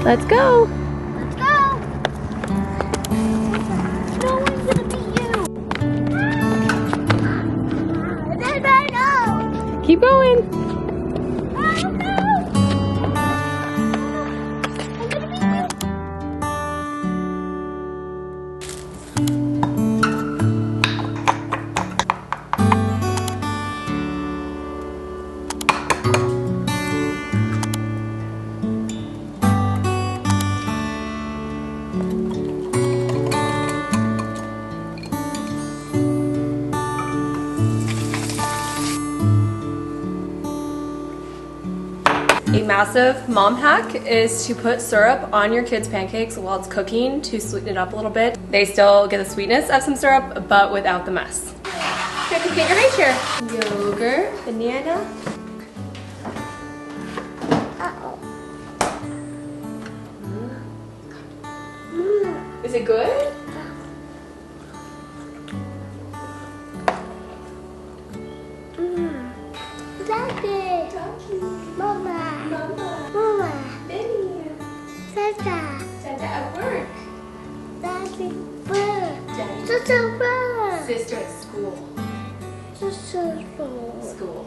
Let's go. Let's go. No one's gonna beat you. Then I know. Keep going. Oh no. I'm gonna beat you. A massive mom hack is to put syrup on your kids' pancakes while it's cooking to sweeten it up a little bit. They still get the sweetness of some syrup, but without the mess. Here, come get your high chair. Yogurt, banana. Is it good? Daddy. Mama. Mama. Benny. Santa. Santa at work. Daddy. Bird. Daddy. Sister bird. Sister at school. Sister bird. School.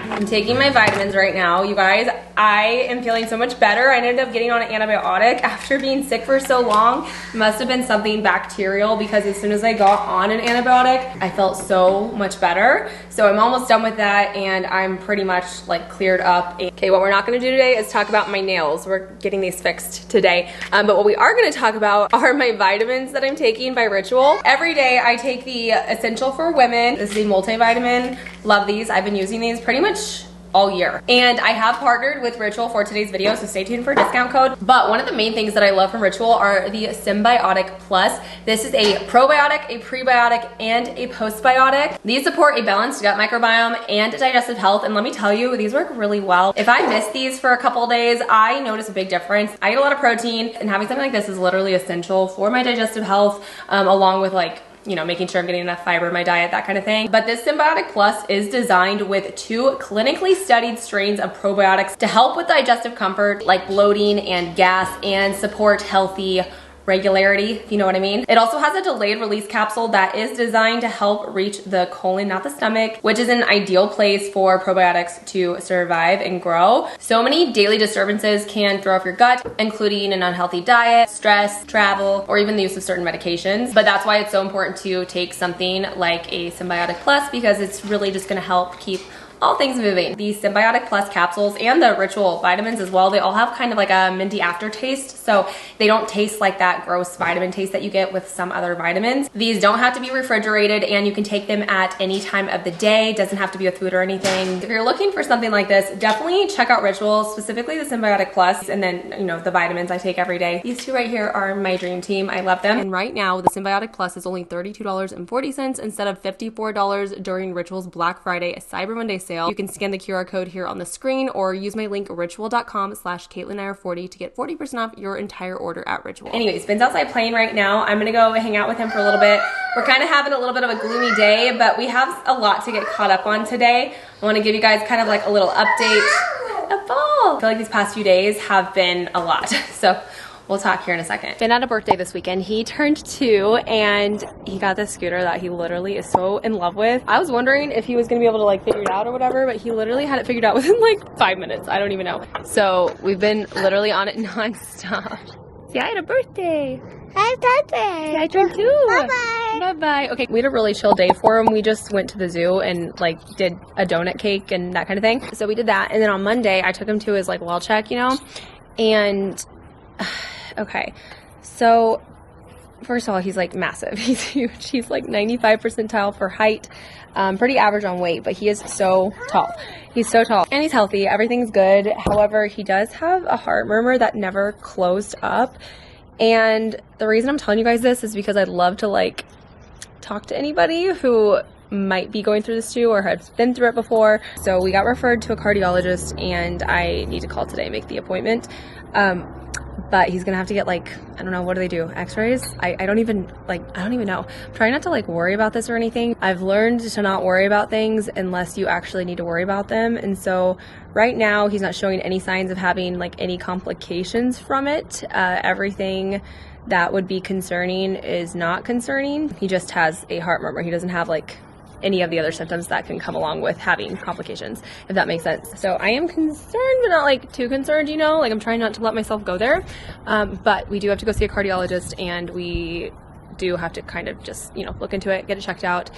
I'm taking my vitamins right now, you guys. I am feeling so much better. I ended up getting on an antibiotic after being sick for so long. It must have been something bacterial because as soon as I got on an antibiotic, I felt so much better. So I'm almost done with that and I'm pretty much like cleared up. Okay, what we're not gonna do today is talk about my nails. We're getting these fixed today. But what we are gonna talk about are my vitamins that I'm taking by Ritual. Every day I take the Essential for Women. This is a multivitamin. Love these. I've been using these pretty much all year. And I have partnered with Ritual for today's video, so stay tuned for a discount code. But one of the main things that I love from Ritual are the Symbiotic Plus. This is a probiotic, a prebiotic, and a postbiotic. These support a balanced gut microbiome and digestive health, and let me tell you, these work really well. If I miss these for a couple of days, I notice a big difference. I eat a lot of protein, and having something like this is literally essential for my digestive health, along with like, you know, making sure I'm getting enough fiber in my diet, that kind of thing. But this Symbiotic Plus is designed with 2 clinically studied strains of probiotics to help with digestive comfort, like bloating and gas, and support healthy regularity, if you know what I mean. It also has a delayed release capsule that is designed to help reach the colon, not the stomach, which is an ideal place for probiotics to survive and grow. So many daily disturbances can throw off your gut, including an unhealthy diet, stress, travel, or even the use of certain medications. But that's why it's so important to take something like a Symbiotic Plus, because it's really just gonna help keep all things moving. The Symbiotic Plus capsules and the Ritual vitamins as well, they all have kind of like a minty aftertaste, so they don't taste like that gross vitamin taste that you get with some other vitamins. These don't have to be refrigerated and you can take them at any time of the day. It doesn't have to be with food or anything. If you're looking for something like this, definitely check out Ritual, specifically the Symbiotic Plus, and then, you know, the vitamins I take every day. These 2 right here are my dream team. I love them. And right now, the Symbiotic Plus is only $32.40 instead of $54 during Ritual's Black Friday Cyber Monday sale. You can scan the QR code here on the screen or use my link ritual.com/CaitlynNeier40 to get 40% off your entire order at Ritual. Anyways, Ben's outside playing right now. I'm gonna go hang out with him for a little bit. We're kind of having a little bit of a gloomy day, but we have a lot to get caught up on today. I want to give you guys kind of like a little update. A ball! I feel like these past few days have been a lot. So we'll talk here in a second. Ben had a birthday this weekend. He turned 2 and he got this scooter that he literally is so in love with. I was wondering if he was gonna be able to like figure it out or whatever, but he literally had it figured out within like 5 minutes. I don't even know. So we've been literally on it nonstop. See, I had a birthday. Happy birthday. Yeah, I turned 2. Bye-bye. Bye-bye. Okay, we had a really chill day for him. We just went to the zoo and like did a donut cake and that kind of thing. So we did that. And then on Monday, I took him to his like well check, you know, and okay, so first of all, he's like massive. He's huge. He's like 95 percentile for height, pretty average on weight, but he is so tall. He's so tall and he's healthy. Everything's good. However, he does have a heart murmur that never closed up. And the reason I'm telling you guys this is because I'd love to like talk to anybody who might be going through this too or has been through it before. So we got referred to a cardiologist and I need to call today and make the appointment. but he's gonna have to get like, I don't know, what do they do? X-rays? I don't even know. I'm trying not to like worry about this or anything. I've learned to not worry about things unless you actually need to worry about them. And so right now he's not showing any signs of having like any complications from it. Everything that would be concerning is not concerning. He just has a heart murmur. He doesn't have like any of the other symptoms that can come along with having complications, if that makes sense. So I am concerned, but not like too concerned, you know, like I'm trying not to let myself go there. But we do have to go see a cardiologist, and we do have to kind of just, you know, look into it, get it checked out.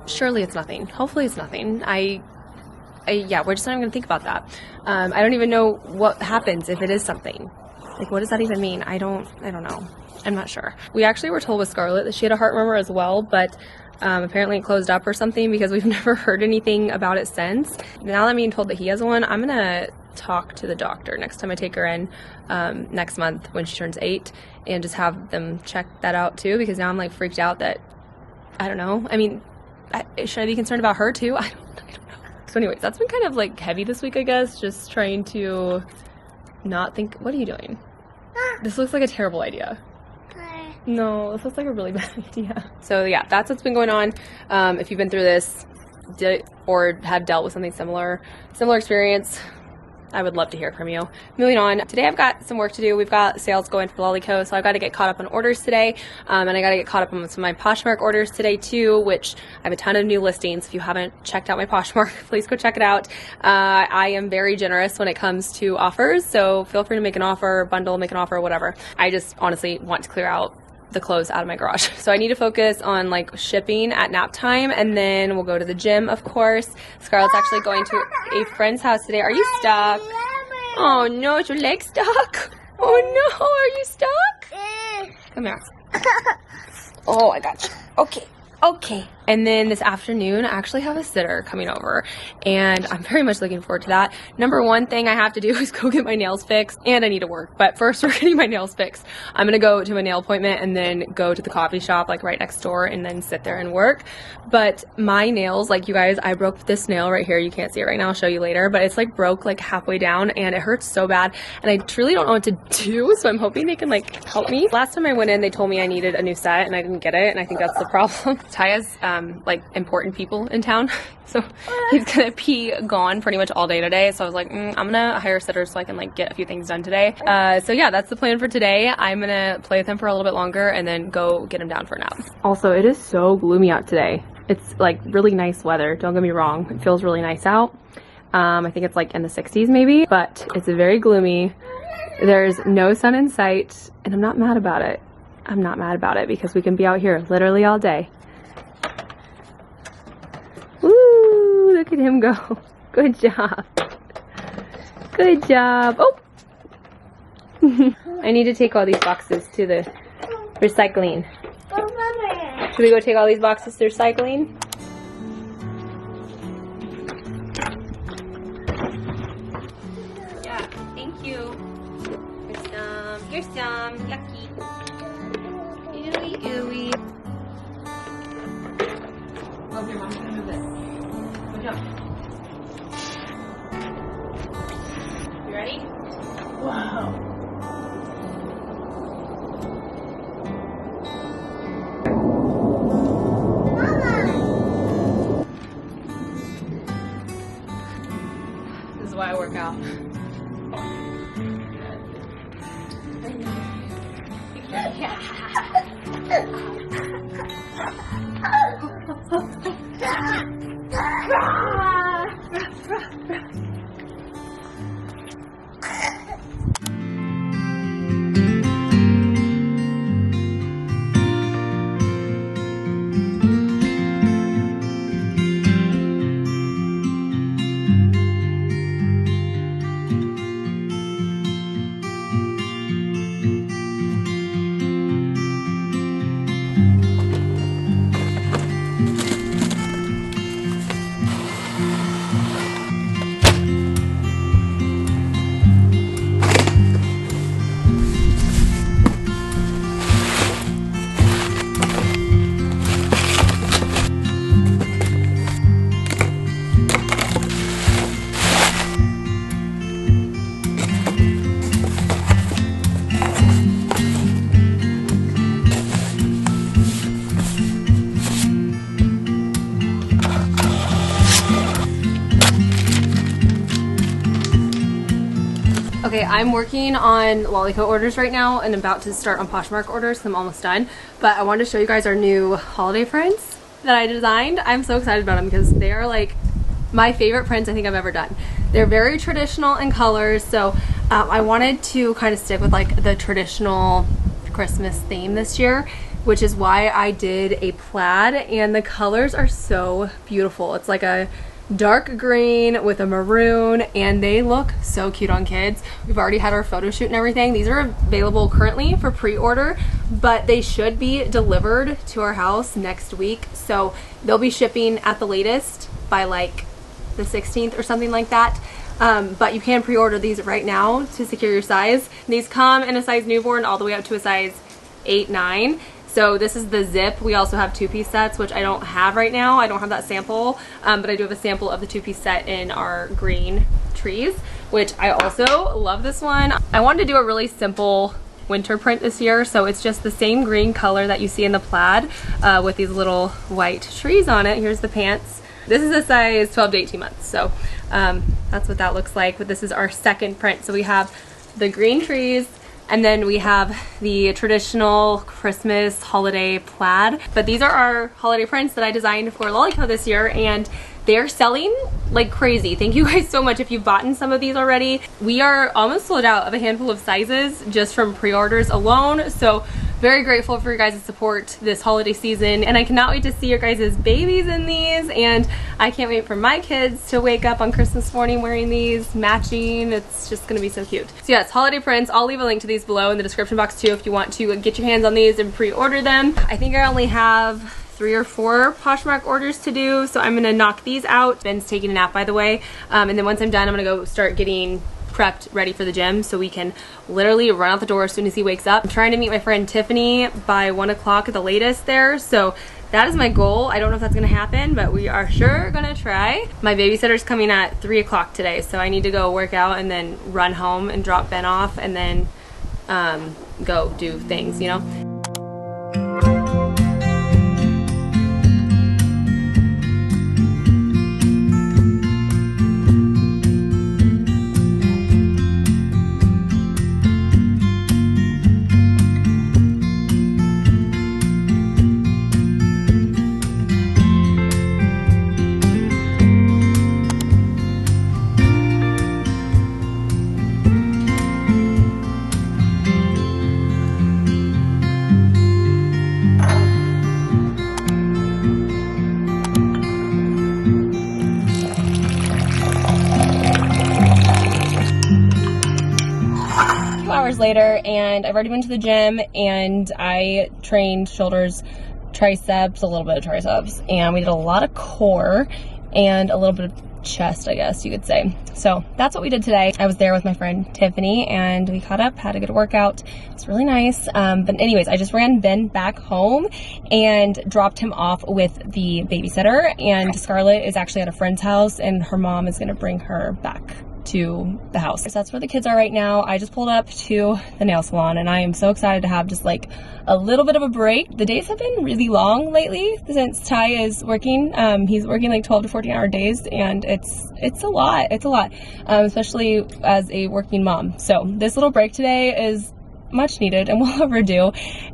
Surely it's nothing. Hopefully it's nothing. Yeah, we're just not even gonna think about that. I don't even know what happens if it is something. Like, what does that even mean? I don't know. I'm not sure. We actually were told with Scarlett that she had a heart murmur as well, but apparently it closed up or something because we've never heard anything about it since. Now that I'm being told that he has one, I'm gonna talk to the doctor next time I take her in next month when she turns 8, and just have them check that out too, because now I'm like freaked out that, I don't know. I mean, should I be concerned about her too? I don't know. So anyways, that's been kind of like heavy this week, I guess, just trying to not think. What are you doing? This looks like a terrible idea. No, this looks like a really bad idea. So yeah, that's what's been going on. If you've been through this or have dealt with something similar experience, I would love to hear from you. Moving on, today I've got some work to do. We've got sales going for Lolli Co, so I've got to get caught up on orders today, and I got to get caught up on some of my Poshmark orders today too, which I have a ton of new listings. If you haven't checked out my Poshmark, please go check it out. I am very generous when it comes to offers, so feel free to make an offer, bundle, make an offer, whatever. I just honestly want to clear out the clothes out of my garage. So I need to focus on like shipping at nap time, and then we'll go to the gym, of course. Scarlett's actually going to a friend's house today. Are you stuck? Oh no, is your leg stuck? Oh no, are you stuck? Come here. Oh, I got you. Okay. And then this afternoon, I actually have a sitter coming over, and I'm very much looking forward to that. Number one thing I have to do is go get my nails fixed, and I need to work. But first, we're getting my nails fixed. I'm gonna go to a nail appointment and then go to the coffee shop like right next door and then sit there and work. But my nails, like you guys, I broke this nail right here. You can't see it right now. I'll show you later. But it's like broke like halfway down, and it hurts so bad. And I truly don't know what to do, so I'm hoping they can like help me. Last time I went in, they told me I needed a new set, and I didn't get it, and I think that's the problem. Ty has like important people in town, so he's gonna be gone pretty much all day today. So I was like, I'm gonna hire a sitter so I can like get a few things done today. So yeah, that's the plan for today. I'm gonna play with him for a little bit longer and then go get him down for a nap. Also, it is so gloomy out today. It's like really nice weather, don't get me wrong. It feels really nice out. I think it's like in the 60s maybe, but it's very gloomy. There's no sun in sight, and I'm not mad about it. I'm not mad about it because we can be out here literally all day. Woo, look at him go. Good job. Good job. Oh! I need to take all these boxes to the recycling. Should we go take all these boxes to recycling? Yeah, thank you. Here's some. Yucky. Ooey, ooey. Oh, here, mom's gonna move this. Good job. You ready? Wow. This is why I work out. Okay, I'm working on Lolli orders right now and about to start on Poshmark orders because I'm almost done. But I wanted to show you guys our new holiday prints that I designed. I'm so excited about them because they are like my favorite prints I think I've ever done. They're very traditional in colors, so I wanted to kind of stick with like the traditional Christmas theme this year, which is why I did a plaid, and the colors are so beautiful. It's like a dark green with a maroon, and they look so cute on kids. We've already had our photo shoot and everything. These are available currently for pre-order, but they should be delivered to our house next week, so they'll be shipping at the latest by like the 16th or something like that. But you can pre-order these right now to secure your size. These come in a size newborn all the way up to a size 8-9. So this is the zip. We also have 2-piece sets, which I don't have right now. I don't have that sample, but I do have a sample of the 2-piece set in our green trees, which I also love this one. I wanted to do a really simple winter print this year, so it's just the same green color that you see in the plaid with these little white trees on it. Here's the pants. This is a size 12 to 18 months, so that's what that looks like. But this is our second print. So we have the green trees, and then we have the traditional Christmas holiday plaid. But these are our holiday prints that I designed for Lolli this year, and they're selling like crazy. Thank you guys so much if you've bought some of these already. We are almost sold out of a handful of sizes just from pre-orders alone, so very grateful for your guys' support this holiday season, and I cannot wait to see your guys' babies in these, and I can't wait for my kids to wake up on Christmas morning wearing these, matching. It's just gonna be so cute. So yes, holiday prints. I'll leave a link to these below in the description box too if you want to get your hands on these and pre-order them. I think I only have 3 or 4 Poshmark orders to do, so I'm gonna knock these out. Ben's taking a nap, by the way, and then once I'm done, I'm gonna go start getting prepped ready for the gym so we can literally run out the door as soon as he wakes up. I'm trying to meet my friend Tiffany by 1 o'clock at the latest there, so that is my goal. I don't know if that's gonna happen, but we are sure gonna try. My babysitter's coming at 3 o'clock today, so I need to go work out and then run home and drop Ben off and then go do things, you know? 2 hours later, and I've already been to the gym, and I trained shoulders, triceps, a little bit of triceps, and we did a lot of core and a little bit of chest, I guess you could say. So that's what we did today. I was there with my friend Tiffany, and we caught up, had a good workout. It's really nice. But anyways, I just ran Ben back home and dropped him off with the babysitter, and Scarlett is actually at a friend's house, and her mom is gonna bring her back to the house. So that's where the kids are right now. I just pulled up to the nail salon, and I am so excited to have just like a little bit of a break. The days have been really long lately since Ty is working. He's working like 12 to 14 hour days, and it's a lot. It's a lot, especially as a working mom. So this little break today is much needed and well overdue.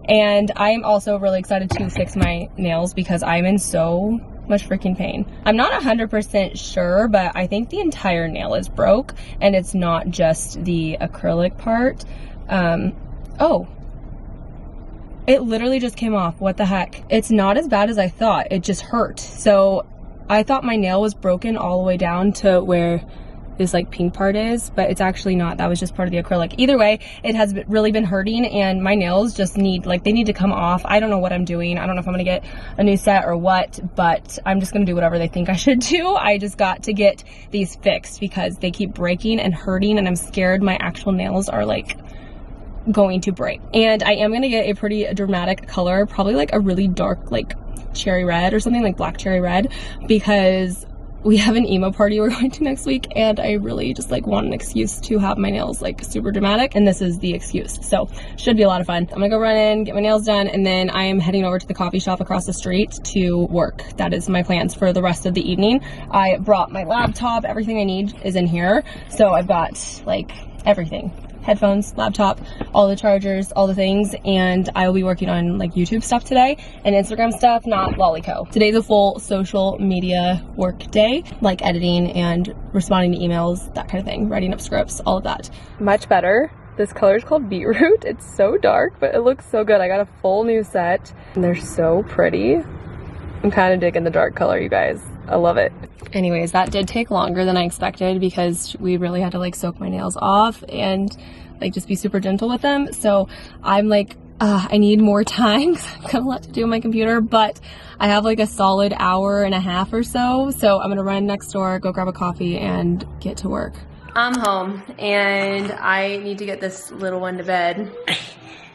And I am also really excited to fix my nails because I'm in so much freaking pain. I'm not 100% sure, but I think the entire nail is broke, and it's not just the acrylic part. Oh, it literally just came off. What the heck? It's not as bad as I thought. It just hurt. So I thought my nail was broken all the way down to where this like pink part is, but it's actually not. That was just part of the acrylic. Either way, it has really been hurting, and my nails just need, like, they need to come off. I don't know what I'm doing. I don't know if I'm gonna get a new set or what, but I'm just gonna do whatever they think I should do. I just got to get these fixed because they keep breaking and hurting, and I'm scared my actual nails are like going to break. And I am gonna get a pretty dramatic color, probably like a really dark like cherry red or something, like black cherry red, because we have an emo party we're going to next week, and I really just like want an excuse to have my nails like super dramatic, and this is the excuse. So should be a lot of fun. I'm gonna go run in, get my nails done, and then I am heading over to the coffee shop across the street to work. That is my plans for the rest of the evening. I brought my laptop. Everything I need is in here. So I've got like everything. Headphones, laptop, all the chargers, all the things, and I will be working on like YouTube stuff today and Instagram stuff, not Lolli Co. Today's a full social media work day, like editing and responding to emails, that kind of thing, writing up scripts, all of that. Much better. This color is called Beetroot. It's so dark, but it looks so good. I got a full new set and they're so pretty. I'm kind of digging the dark color, you guys. I love it. Anyways, that did take longer than I expected because we really had to like soak my nails off and like just be super gentle with them. So I'm like, I need more time because I've got a lot to do on my computer, but I have like a solid hour and a half or so. So I'm gonna run next door, go grab a coffee and get to work. I'm home and I need to get this little one to bed.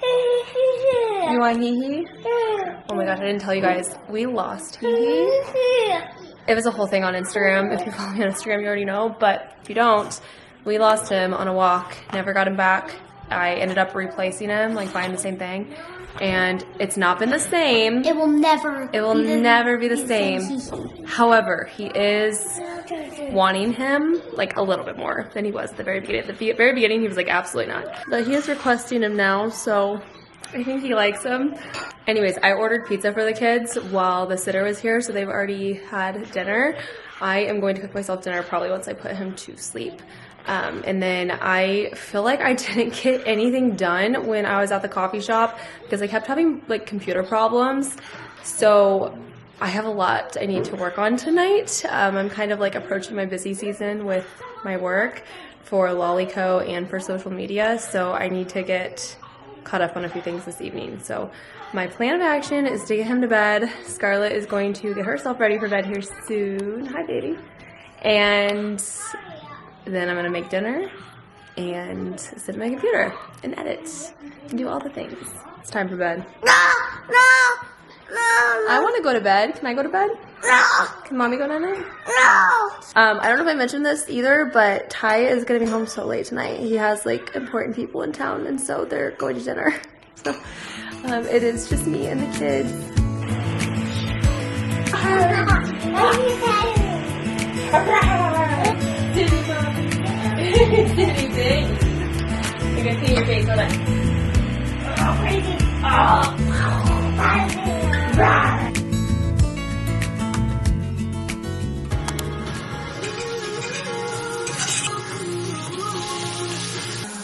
You want hee-hee? Oh my gosh, I didn't tell you guys. We lost hee-hee. It was a whole thing on Instagram. If you follow me on Instagram, you already know. But if you don't, we lost him on a walk. Never got him back. I ended up replacing him, like buying the same thing. And it's not been the same. It will never be the same. However, he is wanting him like a little bit more than he was at the very beginning. At the very beginning, he was like, absolutely not. But he is requesting him now, so I think he likes him. Anyways, I ordered pizza for the kids while the sitter was here, so they've already had dinner. I am going to cook myself dinner probably once I put him to sleep. And then I feel like I didn't get anything done when I was at the coffee shop because I kept having like computer problems. So I have a lot I need to work on tonight. I'm kind of like approaching my busy season with my work for Lolli Co and for social media. So I need to get caught up on a few things this evening. So my plan of action is to get him to bed. Scarlett is going to get herself ready for bed here soon. Hi, baby. And then I'm gonna make dinner and sit at my computer and edit and do all the things. It's time for bed. No. I want to go to bed. Can I go to bed? No. Can mommy go down there? No. I don't know if I mentioned this either, but Ty is gonna be home so late tonight. He has like important people in town, and so they're going to dinner. So it is just me and the kids. You can see your face on it.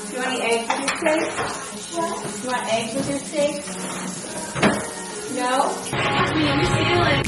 Do you want any eggs with your steak? Do you want eggs with your steak? No? Ask me, I'm stealing.